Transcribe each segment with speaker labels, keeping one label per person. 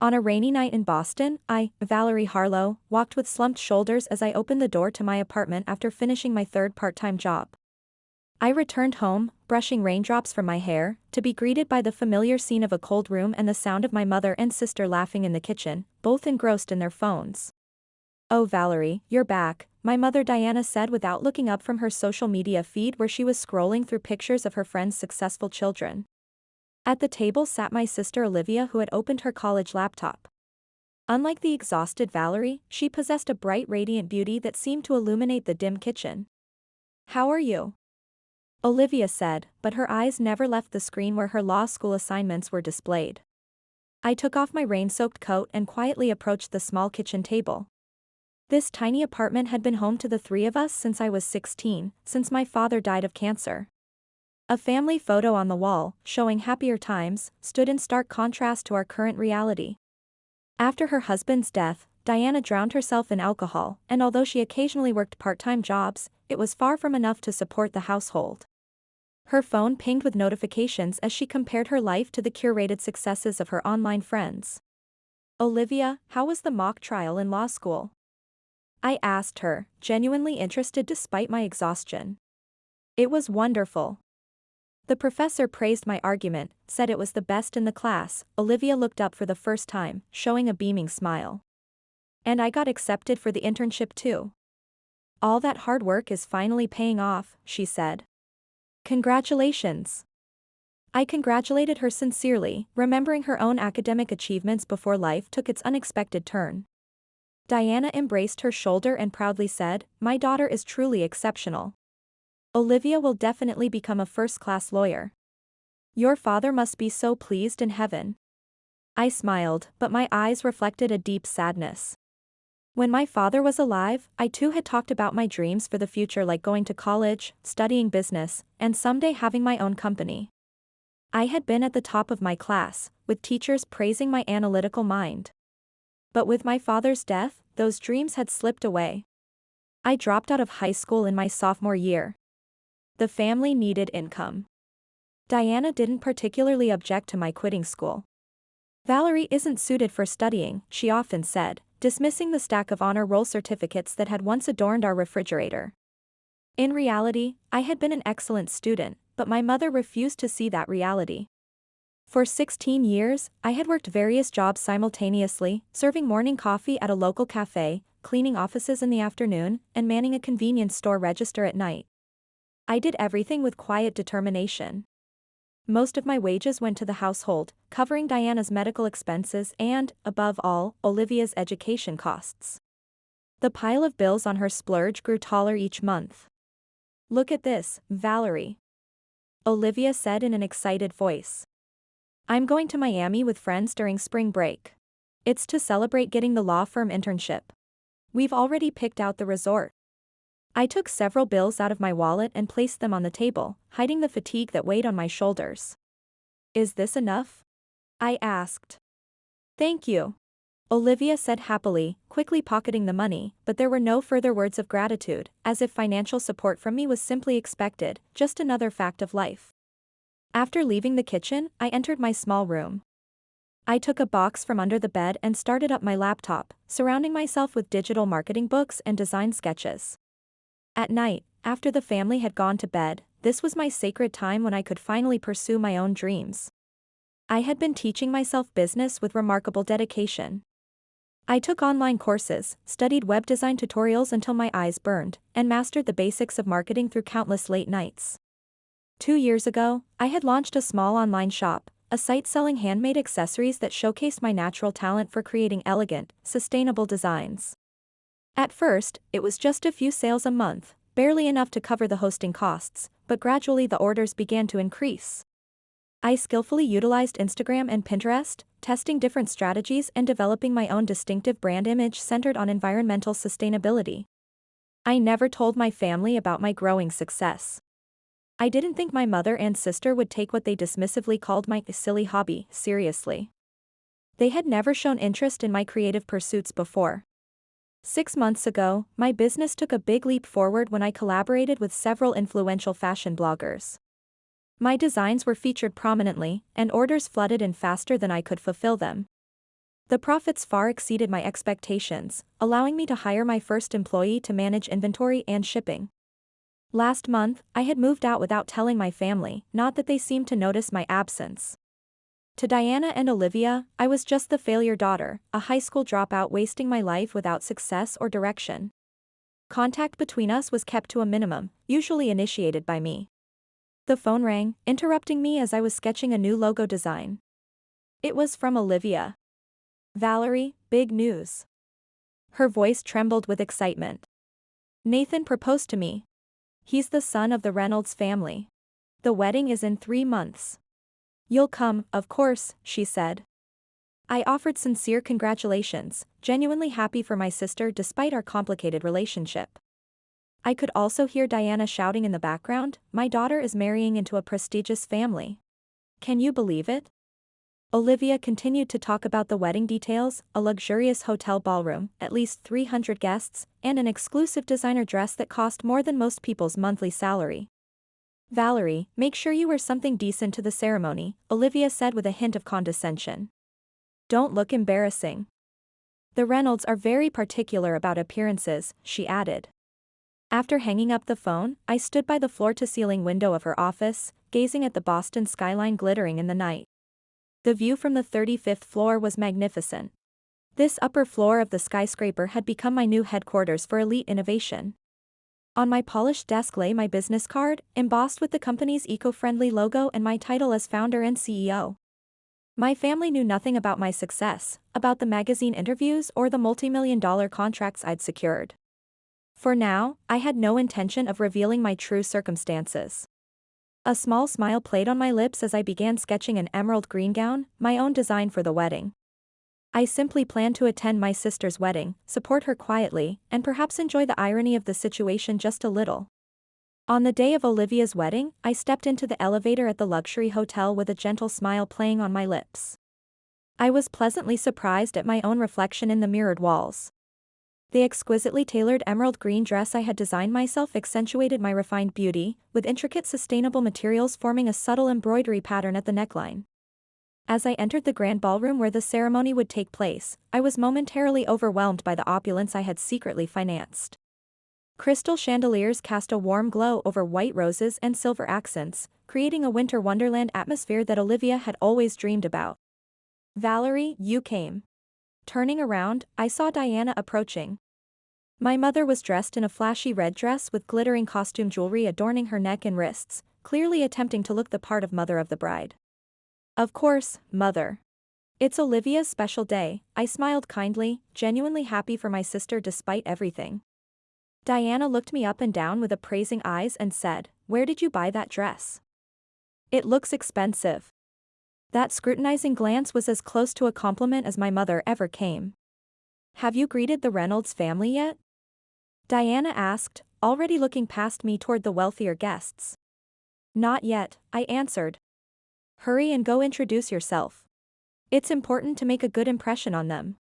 Speaker 1: On a rainy night in Boston, I, Valerie Harlow, walked with slumped shoulders as I opened the door to my apartment after finishing my third part-time job. I returned home, brushing raindrops from my hair, to be greeted by the familiar scene of a cold room and the sound of my mother and sister laughing in the kitchen, both engrossed in their phones. "Oh Valerie, you're back," my mother Diana said without looking up from her social media feed where she was scrolling through pictures of her friends' successful children. At the table sat my sister Olivia, who had opened her college laptop. Unlike the exhausted Valerie, she possessed a bright radiant beauty that seemed to illuminate the dim kitchen. "How are you?" Olivia said, but her eyes never left the screen where her law school assignments were displayed. I took off my rain-soaked coat and quietly approached the small kitchen table. This tiny apartment had been home to the three of us since I was 16, since my father died of cancer. A family photo on the wall, showing happier times, stood in stark contrast to our current reality. After her husband's death, Diana drowned herself in alcohol, and although she occasionally worked part-time jobs, it was far from enough to support the household. Her phone pinged with notifications as she compared her life to the curated successes of her online friends. "Olivia, how was the mock trial in law school?" I asked her, genuinely interested despite my exhaustion. "It was wonderful. The professor praised my argument, said it was the best in the class." Olivia looked up for the first time, showing a beaming smile. "And I got accepted for the internship too. All that hard work is finally paying off," she said. "Congratulations." I congratulated her sincerely, remembering her own academic achievements before life took its unexpected turn. Diana embraced her shoulder and proudly said, "My daughter is truly exceptional. Olivia will definitely become a first-class lawyer. Your father must be so pleased in heaven." I smiled, but my eyes reflected a deep sadness. When my father was alive, I too had talked about my dreams for the future, like going to college, studying business, and someday having my own company. I had been at the top of my class, with teachers praising my analytical mind. But with my father's death, those dreams had slipped away. I dropped out of high school in my sophomore year. The family needed income. Diana didn't particularly object to my quitting school. "Valerie isn't suited for studying," she often said, dismissing the stack of honor roll certificates that had once adorned our refrigerator. In reality, I had been an excellent student, but my mother refused to see that reality. For 16 years, I had worked various jobs simultaneously, serving morning coffee at a local cafe, cleaning offices in the afternoon, and manning a convenience store register at night. I did everything with quiet determination. Most of my wages went to the household, covering Diana's medical expenses and, above all, Olivia's education costs. The pile of bills on her splurge grew taller each month. "Look at this, Valerie," Olivia said in an excited voice. "I'm going to Miami with friends during spring break. It's to celebrate getting the law firm internship. We've already picked out the resort." I took several bills out of my wallet and placed them on the table, hiding the fatigue that weighed on my shoulders. "Is this enough?" I asked. "Thank you," Olivia said happily, quickly pocketing the money, but there were no further words of gratitude, as if financial support from me was simply expected, just another fact of life. After leaving the kitchen, I entered my small room. I took a box from under the bed and started up my laptop, surrounding myself with digital marketing books and design sketches. At night, after the family had gone to bed, this was my sacred time when I could finally pursue my own dreams. I had been teaching myself business with remarkable dedication. I took online courses, studied web design tutorials until my eyes burned, and mastered the basics of marketing through countless late nights. 2 years ago, I had launched a small online shop, a site selling handmade accessories that showcased my natural talent for creating elegant, sustainable designs. At first, it was just a few sales a month, barely enough to cover the hosting costs, but gradually the orders began to increase. I skillfully utilized Instagram and Pinterest, testing different strategies and developing my own distinctive brand image centered on environmental sustainability. I never told my family about my growing success. I didn't think my mother and sister would take what they dismissively called my silly hobby seriously. They had never shown interest in my creative pursuits before. 6 months ago, my business took a big leap forward when I collaborated with several influential fashion bloggers. My designs were featured prominently, and orders flooded in faster than I could fulfill them. The profits far exceeded my expectations, allowing me to hire my first employee to manage inventory and shipping. Last month, I had moved out without telling my family, not that they seemed to notice my absence. To Diana and Olivia, I was just the failure daughter, a high school dropout wasting my life without success or direction. Contact between us was kept to a minimum, usually initiated by me. The phone rang, interrupting me as I was sketching a new logo design. It was from Olivia. "Valerie, big news." Her voice trembled with excitement. "Nathan proposed to me. He's the son of the Reynolds family. The wedding is in 3 months. You'll come, of course," she said. I offered sincere congratulations, genuinely happy for my sister despite our complicated relationship. I could also hear Diana shouting in the background, "My daughter is marrying into a prestigious family. Can you believe it?" Olivia continued to talk about the wedding details, a luxurious hotel ballroom, at least 300 guests, and an exclusive designer dress that cost more than most people's monthly salary. "Valerie, make sure you wear something decent to the ceremony," Olivia said with a hint of condescension. "Don't look embarrassing. The Reynolds are very particular about appearances," she added. After hanging up the phone, I stood by the floor-to-ceiling window of her office, gazing at the Boston skyline glittering in the night. The view from the 35th floor was magnificent. This upper floor of the skyscraper had become my new headquarters for elite innovation. On my polished desk lay my business card, embossed with the company's eco-friendly logo and my title as founder and CEO. My family knew nothing about my success, about the magazine interviews or the multi-million-dollar contracts I'd secured. For now, I had no intention of revealing my true circumstances. A small smile played on my lips as I began sketching an emerald green gown, my own design for the wedding. I simply planned to attend my sister's wedding, support her quietly, and perhaps enjoy the irony of the situation just a little. On the day of Olivia's wedding, I stepped into the elevator at the luxury hotel with a gentle smile playing on my lips. I was pleasantly surprised at my own reflection in the mirrored walls. The exquisitely tailored emerald green dress I had designed myself accentuated my refined beauty, with intricate sustainable materials forming a subtle embroidery pattern at the neckline. As I entered the grand ballroom where the ceremony would take place, I was momentarily overwhelmed by the opulence I had secretly financed. Crystal chandeliers cast a warm glow over white roses and silver accents, creating a winter wonderland atmosphere that Olivia had always dreamed about. "Valerie, you came." Turning around, I saw Diana approaching. My mother was dressed in a flashy red dress with glittering costume jewelry adorning her neck and wrists, clearly attempting to look the part of mother of the bride. "Of course, Mother. It's Olivia's special day," I smiled kindly, genuinely happy for my sister despite everything. Diana looked me up and down with appraising eyes and said, "Where did you buy that dress? It looks expensive." That scrutinizing glance was as close to a compliment as my mother ever came. "Have you greeted the Reynolds family yet?" Diana asked, already looking past me toward the wealthier guests. "Not yet," I answered. "Hurry and go introduce yourself. It's important to make a good impression on them."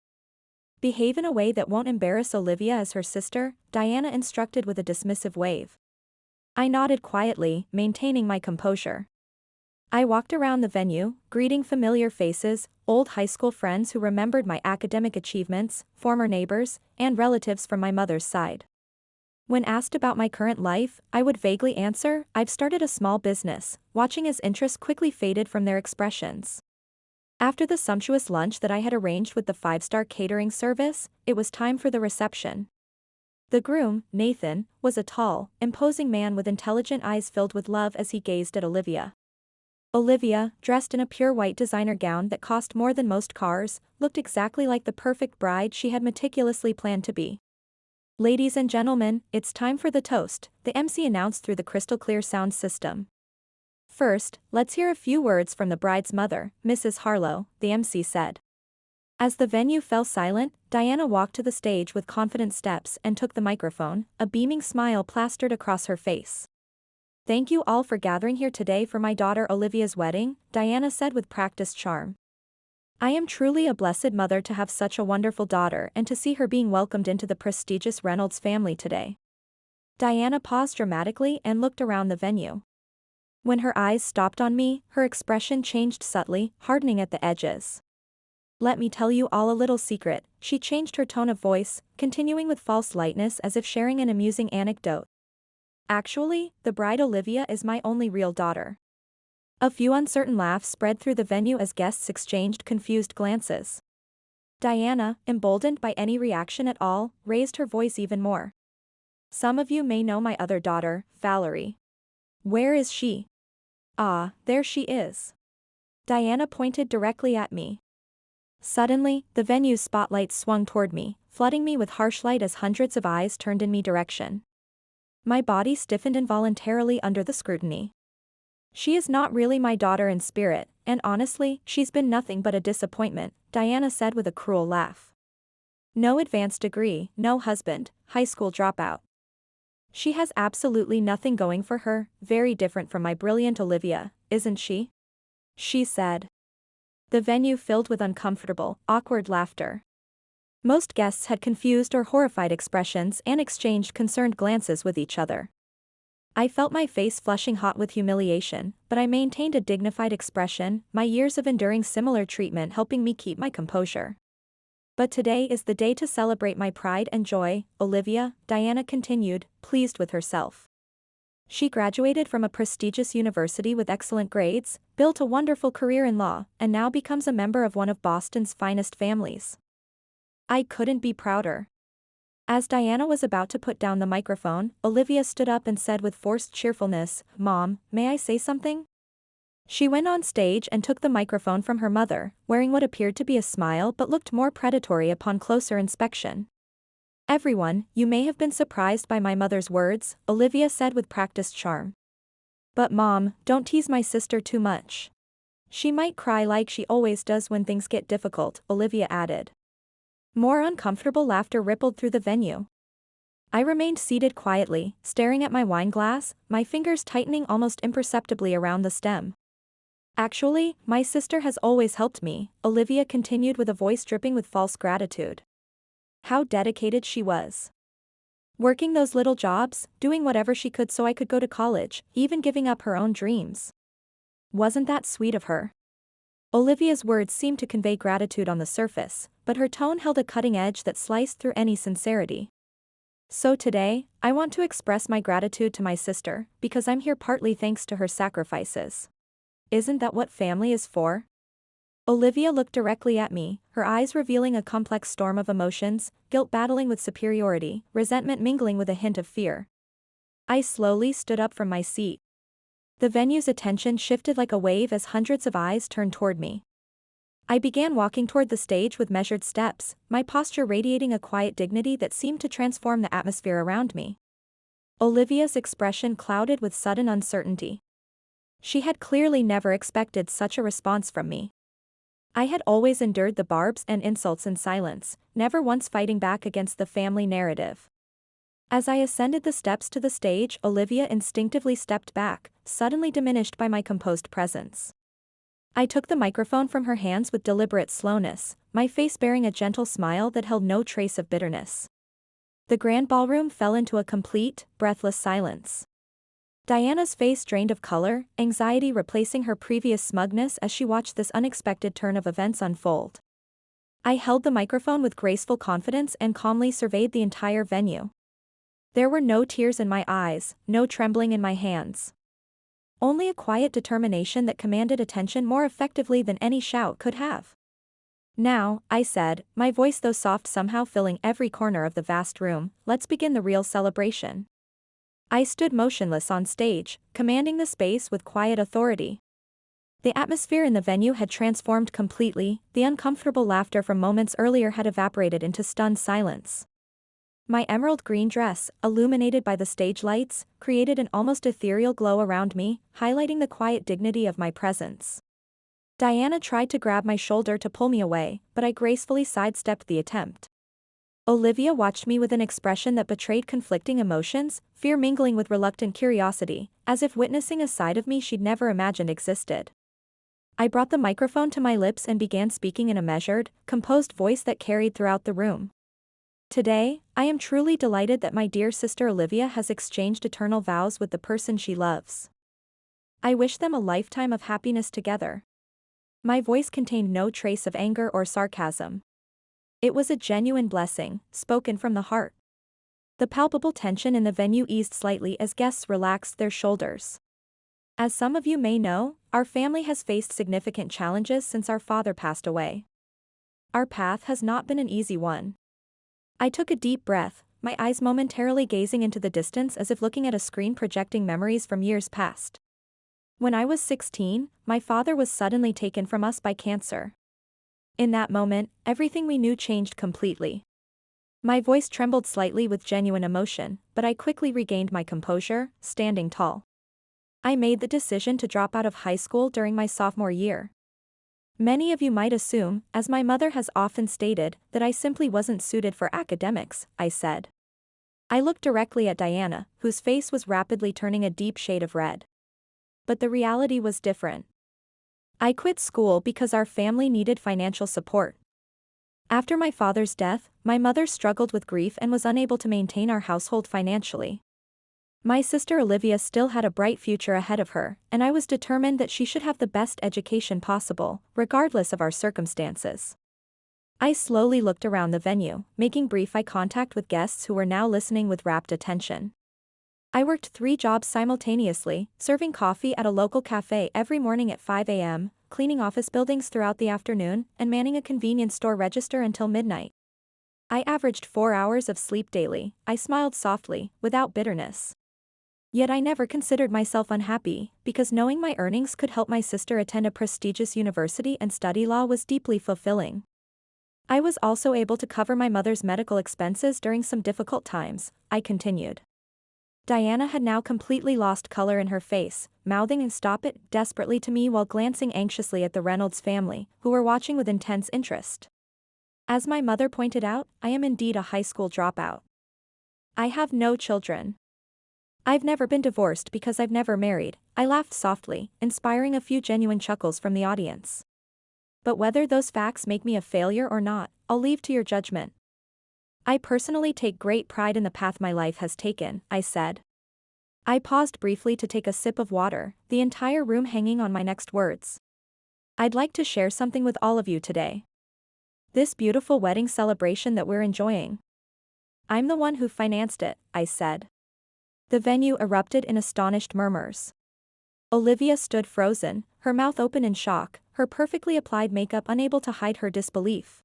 Speaker 1: "Behave in a way that won't embarrass Olivia as her sister," Diana instructed with a dismissive wave. I nodded quietly, maintaining my composure. I walked around the venue, greeting familiar faces, old high school friends who remembered my academic achievements, former neighbors, and relatives from my mother's side. When asked about my current life, I would vaguely answer, "I've started a small business," watching as interest quickly faded from their expressions. After the sumptuous lunch that I had arranged with the 5-star catering service, it was time for the reception. The groom, Nathan, was a tall, imposing man with intelligent eyes filled with love as he gazed at Olivia. Olivia, dressed in a pure white designer gown that cost more than most cars, looked exactly like the perfect bride she had meticulously planned to be. "Ladies and gentlemen, it's time for the toast," the MC announced through the crystal-clear sound system. "First, let's hear a few words from the bride's mother, Mrs. Harlow," the MC said. As the venue fell silent, Diana walked to the stage with confident steps and took the microphone, a beaming smile plastered across her face. "Thank you all for gathering here today for my daughter Olivia's wedding," Diana said with practiced charm. "I am truly a blessed mother to have such a wonderful daughter and to see her being welcomed into the prestigious Reynolds family today." Diana paused dramatically and looked around the venue. When her eyes stopped on me, her expression changed subtly, hardening at the edges. Let me tell you all a little secret, she changed her tone of voice, continuing with false lightness as if sharing an amusing anecdote. Actually, the bride Olivia is my only real daughter. A few uncertain laughs spread through the venue as guests exchanged confused glances. Diana, emboldened by any reaction at all, raised her voice even more. Some of you may know my other daughter, Valerie. Where is she? Ah, there she is. Diana pointed directly at me. Suddenly, the venue's spotlight swung toward me, flooding me with harsh light as hundreds of eyes turned in my direction. My body stiffened involuntarily under the scrutiny. She is not really my daughter in spirit, and honestly, she's been nothing but a disappointment, Diana said with a cruel laugh. No advanced degree, no husband, high school dropout. She has absolutely nothing going for her, very different from my brilliant Olivia, isn't she? She said. The venue filled with uncomfortable, awkward laughter. Most guests had confused or horrified expressions and exchanged concerned glances with each other. I felt my face flushing hot with humiliation, but I maintained a dignified expression, my years of enduring similar treatment helping me keep my composure. But today is the day to celebrate my pride and joy, Olivia, Diana continued, pleased with herself. She graduated from a prestigious university with excellent grades, built a wonderful career in law, and now becomes a member of one of Boston's finest families. I couldn't be prouder. As Diana was about to put down the microphone, Olivia stood up and said with forced cheerfulness, Mom, may I say something? She went on stage and took the microphone from her mother, wearing what appeared to be a smile but looked more predatory upon closer inspection. Everyone, you may have been surprised by my mother's words, Olivia said with practiced charm. But Mom, don't tease my sister too much. She might cry like she always does when things get difficult, Olivia added. More uncomfortable laughter rippled through the venue. I remained seated quietly, staring at my wine glass, my fingers tightening almost imperceptibly around the stem. Actually, my sister has always helped me, Olivia continued with a voice dripping with false gratitude. How dedicated she was. Working those little jobs, doing whatever she could so I could go to college, even giving up her own dreams. Wasn't that sweet of her? Olivia's words seemed to convey gratitude on the surface, but her tone held a cutting edge that sliced through any sincerity. So today, I want to express my gratitude to my sister, because I'm here partly thanks to her sacrifices. Isn't that what family is for? Olivia looked directly at me, her eyes revealing a complex storm of emotions, guilt battling with superiority, resentment mingling with a hint of fear. I slowly stood up from my seat. The venue's attention shifted like a wave as hundreds of eyes turned toward me. I began walking toward the stage with measured steps, my posture radiating a quiet dignity that seemed to transform the atmosphere around me. Olivia's expression clouded with sudden uncertainty. She had clearly never expected such a response from me. I had always endured the barbs and insults in silence, never once fighting back against the family narrative. As I ascended the steps to the stage, Olivia instinctively stepped back, suddenly diminished by my composed presence. I took the microphone from her hands with deliberate slowness, my face bearing a gentle smile that held no trace of bitterness. The grand ballroom fell into a complete, breathless silence. Diana's face drained of color, anxiety replacing her previous smugness as she watched this unexpected turn of events unfold. I held the microphone with graceful confidence and calmly surveyed the entire venue. There were no tears in my eyes, no trembling in my hands. Only a quiet determination that commanded attention more effectively than any shout could have. Now, I said, my voice though soft somehow filling every corner of the vast room, let's begin the real celebration. I stood motionless on stage, commanding the space with quiet authority. The atmosphere in the venue had transformed completely, the uncomfortable laughter from moments earlier had evaporated into stunned silence. My emerald green dress, illuminated by the stage lights, created an almost ethereal glow around me, highlighting the quiet dignity of my presence. Diana tried to grab my shoulder to pull me away, but I gracefully sidestepped the attempt. Olivia watched me with an expression that betrayed conflicting emotions, fear mingling with reluctant curiosity, as if witnessing a side of me she'd never imagined existed. I brought the microphone to my lips and began speaking in a measured, composed voice that carried throughout the room. Today, I am truly delighted that my dear sister Olivia has exchanged eternal vows with the person she loves. I wish them a lifetime of happiness together. My voice contained no trace of anger or sarcasm. It was a genuine blessing, spoken from the heart. The palpable tension in the venue eased slightly as guests relaxed their shoulders. As some of you may know, our family has faced significant challenges since our father passed away. Our path has not been an easy one. I took a deep breath, my eyes momentarily gazing into the distance as if looking at a screen projecting memories from years past. When I was 16, my father was suddenly taken from us by cancer. In that moment, everything we knew changed completely. My voice trembled slightly with genuine emotion, but I quickly regained my composure, standing tall. I made the decision to drop out of high school during my sophomore year. Many of you might assume, as my mother has often stated, that I simply wasn't suited for academics, I said. I looked directly at Diana, whose face was rapidly turning a deep shade of red. But the reality was different. I quit school because our family needed financial support. After my father's death, my mother struggled with grief and was unable to maintain our household financially. My sister Olivia still had a bright future ahead of her, and I was determined that she should have the best education possible, regardless of our circumstances. I slowly looked around the venue, making brief eye contact with guests who were now listening with rapt attention. I worked 3 jobs simultaneously, serving coffee at a local cafe every morning at 5 a.m., cleaning office buildings throughout the afternoon, and manning a convenience store register until midnight. I averaged 4 hours of sleep daily. I smiled softly, without bitterness. Yet I never considered myself unhappy, because knowing my earnings could help my sister attend a prestigious university and study law was deeply fulfilling. I was also able to cover my mother's medical expenses during some difficult times, I continued. Diana had now completely lost color in her face, mouthing and "stop it" desperately to me while glancing anxiously at the Reynolds family, who were watching with intense interest. As my mother pointed out, I am indeed a high school dropout. I have no children. I've never been divorced because I've never married, I laughed softly, inspiring a few genuine chuckles from the audience. But whether those facts make me a failure or not, I'll leave to your judgment. I personally take great pride in the path my life has taken, I said. I paused briefly to take a sip of water, the entire room hanging on my next words. I'd like to share something with all of you today. This beautiful wedding celebration that we're enjoying. I'm the one who financed it, I said. The venue erupted in astonished murmurs. Olivia stood frozen, her mouth open in shock, her perfectly applied makeup unable to hide her disbelief.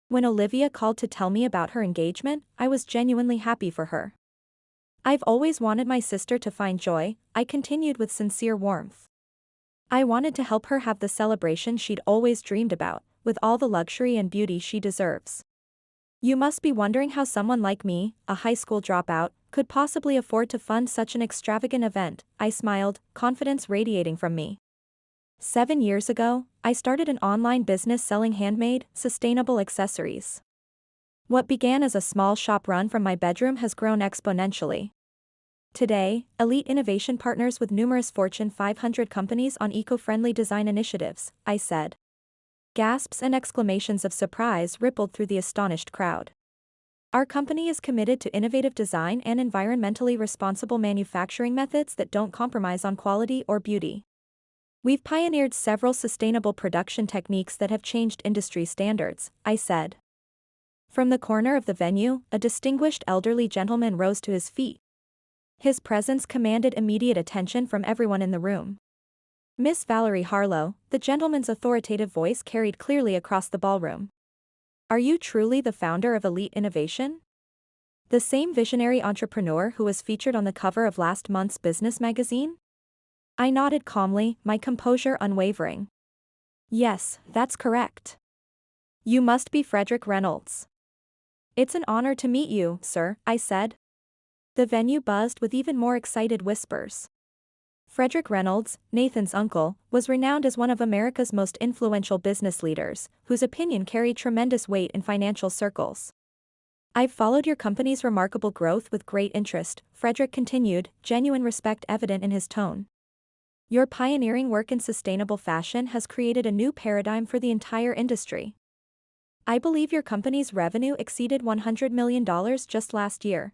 Speaker 1: When Olivia called to tell me about her engagement, I was genuinely happy for her. I've always wanted my sister to find joy, I continued with sincere warmth. I wanted to help her have the celebration she'd always dreamed about, with all the luxury and beauty she deserves. You must be wondering how someone like me, a high school dropout, could possibly afford to fund such an extravagant event, I smiled, confidence radiating from me. 7 years ago, I started an online business selling handmade, sustainable accessories. What began as a small shop run from my bedroom has grown exponentially. Today, Elite Innovation partners with numerous Fortune 500 companies on eco-friendly design initiatives, I said. Gasps and exclamations of surprise rippled through the astonished crowd. Our company is committed to innovative design and environmentally responsible manufacturing methods that don't compromise on quality or beauty. We've pioneered several sustainable production techniques that have changed industry standards, I said. From the corner of the venue, a distinguished elderly gentleman rose to his feet. His presence commanded immediate attention from everyone in the room. Miss Valerie Harlow, the gentleman's authoritative voice carried clearly across the ballroom. Are you truly the founder of Elite Innovation? The same visionary entrepreneur who was featured on the cover of last month's business magazine? I nodded calmly, my composure unwavering. Yes, that's correct. You must be Frederick Reynolds. It's an honor to meet you, sir, I said. The venue buzzed with even more excited whispers. Frederick Reynolds, Nathan's uncle, was renowned as one of America's most influential business leaders, whose opinion carried tremendous weight in financial circles. I've followed your company's remarkable growth with great interest, Frederick continued, genuine respect evident in his tone. Your pioneering work in sustainable fashion has created a new paradigm for the entire industry. I believe your company's revenue exceeded $100 million just last year.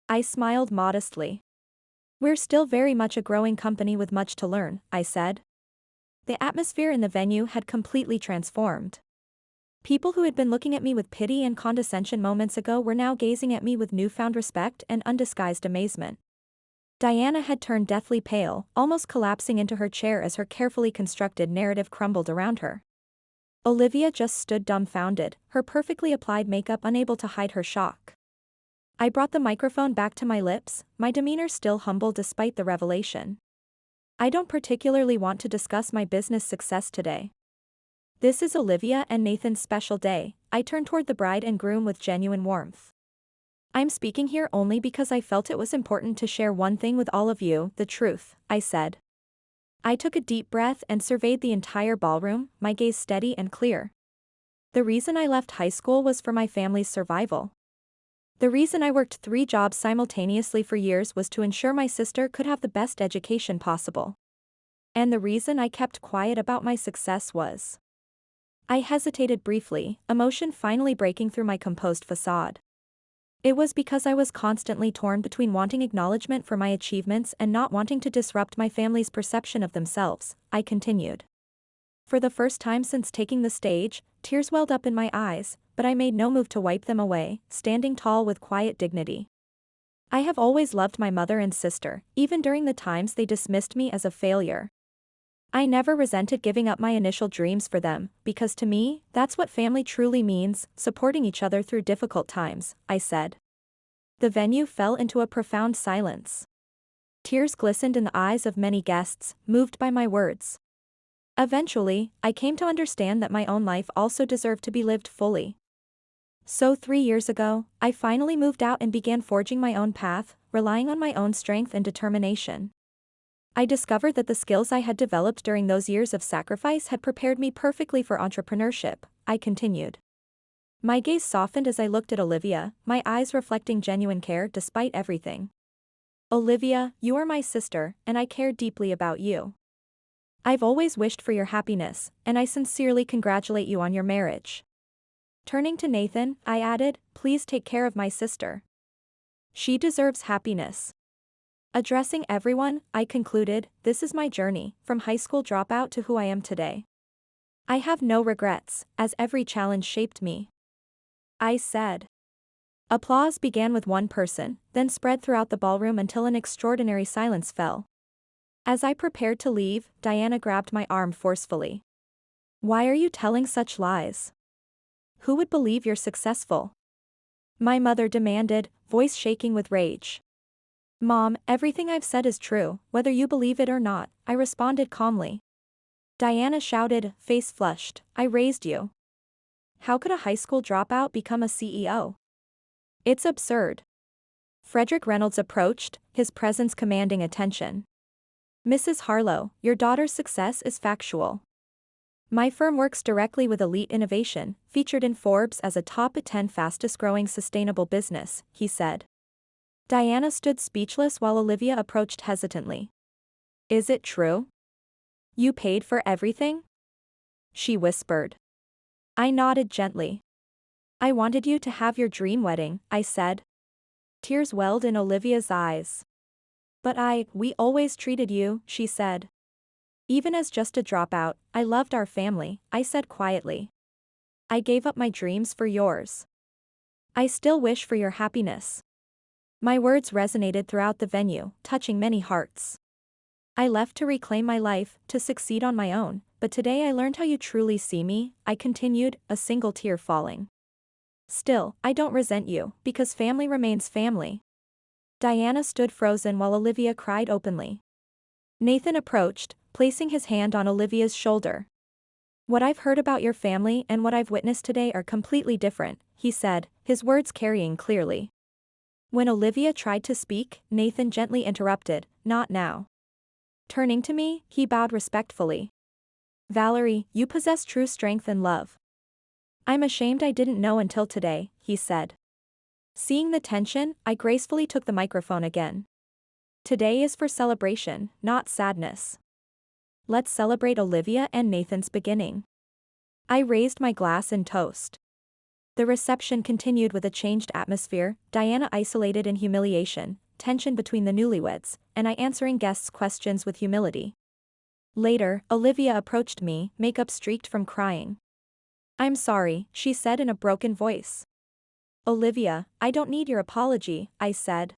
Speaker 1: I smiled modestly. We're still very much a growing company with much to learn, I said. The atmosphere in the venue had completely transformed. People who had been looking at me with pity and condescension moments ago were now gazing at me with newfound respect and undisguised amazement. Diana had turned deathly pale, almost collapsing into her chair as her carefully constructed narrative crumbled around her. Olivia just stood dumbfounded, her perfectly applied makeup unable to hide her shock. I brought the microphone back to my lips, my demeanor still humble despite the revelation. I don't particularly want to discuss my business success today. This is Olivia and Nathan's special day. I turned toward the bride and groom with genuine warmth. I'm speaking here only because I felt it was important to share one thing with all of you, the truth, I said. I took a deep breath and surveyed the entire ballroom, my gaze steady and clear. The reason I left high school was for my family's survival. The reason I worked 3 jobs simultaneously for years was to ensure my sister could have the best education possible. And the reason I kept quiet about my success was. I hesitated briefly, emotion finally breaking through my composed facade. It was because I was constantly torn between wanting acknowledgement for my achievements and not wanting to disrupt my family's perception of themselves, I continued. For the first time since taking the stage, tears welled up in my eyes, but I made no move to wipe them away, standing tall with quiet dignity. I have always loved my mother and sister, even during the times they dismissed me as a failure. I never resented giving up my initial dreams for them, because to me, that's what family truly means, supporting each other through difficult times, I said. The venue fell into a profound silence. Tears glistened in the eyes of many guests, moved by my words. Eventually, I came to understand that my own life also deserved to be lived fully. So 3 years ago, I finally moved out and began forging my own path, relying on my own strength and determination. I discovered that the skills I had developed during those years of sacrifice had prepared me perfectly for entrepreneurship, I continued. My gaze softened as I looked at Olivia, my eyes reflecting genuine care despite everything. Olivia, you are my sister, and I care deeply about you. I've always wished for your happiness, and I sincerely congratulate you on your marriage. Turning to Nathan, I added, please take care of my sister. She deserves happiness. Addressing everyone, I concluded, this is my journey, from high school dropout to who I am today. I have no regrets, as every challenge shaped me. I said. Applause began with one person, then spread throughout the ballroom until an extraordinary silence fell. As I prepared to leave, Diana grabbed my arm forcefully. Why are you telling such lies? Who would believe you're successful? My mother demanded, voice shaking with rage. Mom, everything I've said is true, whether you believe it or not, I responded calmly. Diana shouted, face flushed, I raised you. How could a high school dropout become a CEO? It's absurd. Frederick Reynolds approached, his presence commanding attention. Mrs. Harlow, your daughter's success is factual. My firm works directly with elite innovation, featured in Forbes as a top 10 fastest-growing sustainable business, he said. Diana stood speechless while Olivia approached hesitantly. Is it true? You paid for everything? She whispered. I nodded gently. I wanted you to have your dream wedding, I said. Tears welled in Olivia's eyes. But we always treated you, she said. Even as just a dropout, I loved our family, I said quietly. I gave up my dreams for yours. I still wish for your happiness. My words resonated throughout the venue, touching many hearts. I left to reclaim my life, to succeed on my own, but today I learned how you truly see me, I continued, a single tear falling. Still, I don't resent you, because family remains family. Diana stood frozen while Olivia cried openly. Nathan approached, placing his hand on Olivia's shoulder. What I've heard about your family and what I've witnessed today are completely different, he said, his words carrying clearly. When Olivia tried to speak, Nathan gently interrupted, not now. Turning to me, he bowed respectfully. Valerie, you possess true strength and love. I'm ashamed I didn't know until today, he said. Seeing the tension, I gracefully took the microphone again. Today is for celebration, not sadness. Let's celebrate Olivia and Nathan's beginning. I raised my glass in toast. The reception continued with a changed atmosphere, Diana isolated in humiliation, tension between the newlyweds, and I answering guests' questions with humility. Later, Olivia approached me, makeup streaked from crying. "I'm sorry," she said in a broken voice. "Olivia, I don't need your apology," I said.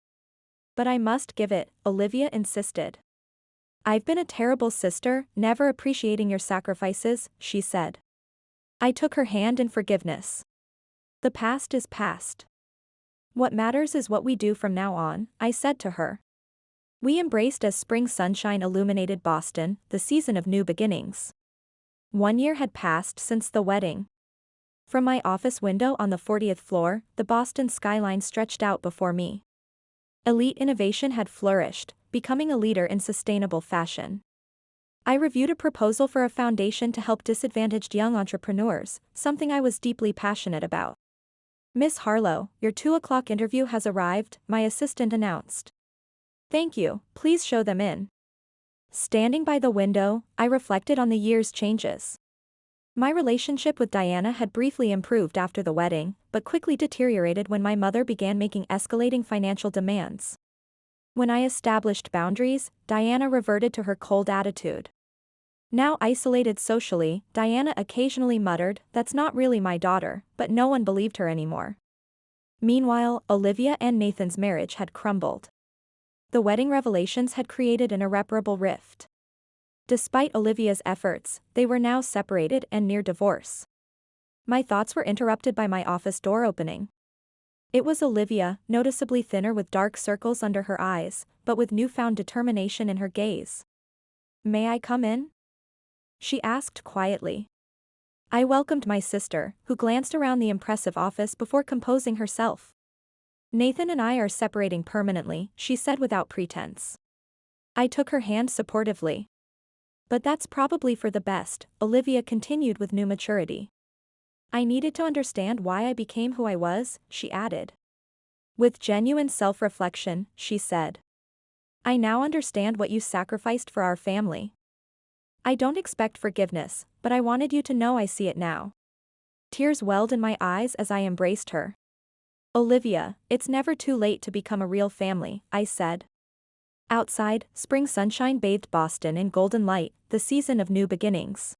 Speaker 1: "But I must give it," Olivia insisted. "I've been a terrible sister, never appreciating your sacrifices," she said. I took her hand in forgiveness. "The past is past. What matters is what we do from now on," I said to her. We embraced as spring sunshine illuminated Boston, the season of new beginnings. 1 year had passed since the wedding. From my office window on the 40th floor, the Boston skyline stretched out before me. Elite innovation had flourished, becoming a leader in sustainable fashion. I reviewed a proposal for a foundation to help disadvantaged young entrepreneurs, something I was deeply passionate about. "Miss Harlow, your 2 o'clock interview has arrived," my assistant announced. "Thank you, please show them in." Standing by the window, I reflected on the year's changes. My relationship with Diana had briefly improved after the wedding, but quickly deteriorated when my mother began making escalating financial demands. When I established boundaries, Diana reverted to her cold attitude. Now isolated socially, Diana occasionally muttered, "That's not really my daughter," but no one believed her anymore. Meanwhile, Olivia and Nathan's marriage had crumbled. The wedding revelations had created an irreparable rift. Despite Olivia's efforts, they were now separated and near divorce. My thoughts were interrupted by my office door opening. It was Olivia, noticeably thinner with dark circles under her eyes, but with newfound determination in her gaze. "May I come in?" she asked quietly. I welcomed my sister, who glanced around the impressive office before composing herself. "Nathan and I are separating permanently," she said without pretense. I took her hand supportively. "But that's probably for the best," Olivia continued with new maturity. "I needed to understand why I became who I was," she added. With genuine self-reflection, she said. "I now understand what you sacrificed for our family. I don't expect forgiveness, but I wanted you to know I see it now." Tears welled in my eyes as I embraced her. "Olivia, it's never too late to become a real family," I said. Outside, spring sunshine bathed Boston in golden light, the season of new beginnings.